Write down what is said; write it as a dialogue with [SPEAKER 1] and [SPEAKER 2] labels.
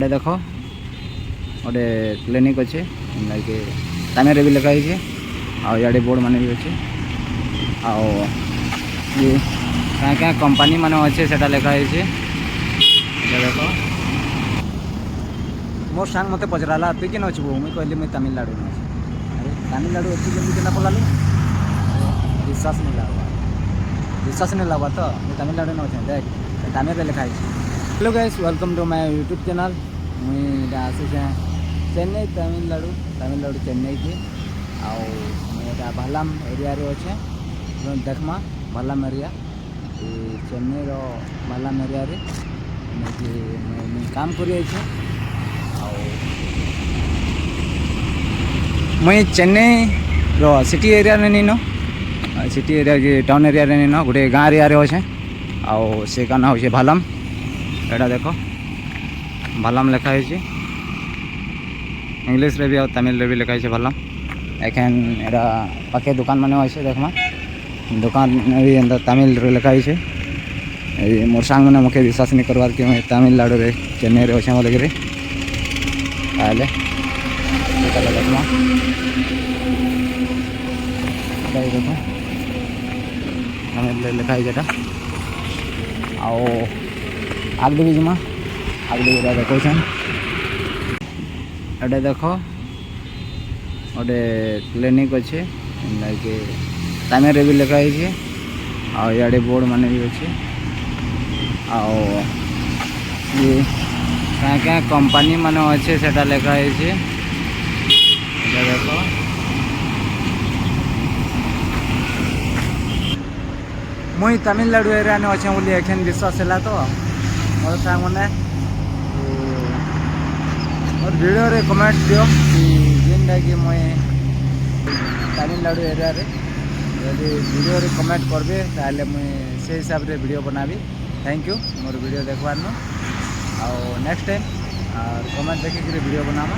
[SPEAKER 1] देखो गोटे क्लिनिक अच्छे कि तामेरे भी लिखाई है आड़े बोर्ड मान भी अच्छे ये क्या क्या कंपनी मान अच्छे से लिखाई है। देख मोर सांग मत पचराला तु के अच्छु मुझे कहली मुझे तमिलनाडु में अरे तमिलनाडु अच्छी जल्दी के पड़ालू विश्वास नहीं लगवा तो मुझे तमिलनाडु में अच्छे देख तामेरे लिखाई। Hello guys welcome to my YouTube channel मुझे आसी चेन्नई तमिलनाडु चेन्नई की आटा भलाम एरिया रे अच्छे देखमा भलाम एरिया चेन्नई रो भलाम एरिया रे काम कर मुई चेन्नई रो सिटी एरिया रे नहीं न सिटी एरिया की टाउन एरिया रे नहीं न गोटे गाँव एरिया रे अच्छे आउ से का ना हो भलाम एटा देखो भलाम लिखाई इंग्लिश रे भी और तमिल रे भी लिखाई भलाम एखन एटा पाखे दुकान मान अच्छे देखमा दुकान भी अंदर तमिल रे लिखाई मोर सांग मैंने मुखे विश्वास नहीं करवार कि मैं तमिलनाडु रे चेन्नई रे अच्छे बोले कि देखमा देखो तमिल लिखाई जेटा आओ आगे भी जमा आगे देखो एटे देखो गोटे क्लिनिक अच्छे कि तामेरे भी लिखाई आड़े बोर्ड मान भी अच्छे ये क्या क्या कंपनी मान अच्छे से लिखाई देखो मुई तमिलनाडु एरिया में अच्छे बोली एखन विश्वास है तो मोर सांग मैंने मोर वीडियो रे कमेंट दियो कि जेनटा कि मुई तमिलनाडु एरिया रे यदि वीडियो रे कमेंट करबे ताले मुई से हिसाब रे वीडियो बनाबी। थैंक यू मोर वीडियो देखवार नो नेक्स्ट टाइम और कमेंट देखिक वीडियो बनामा।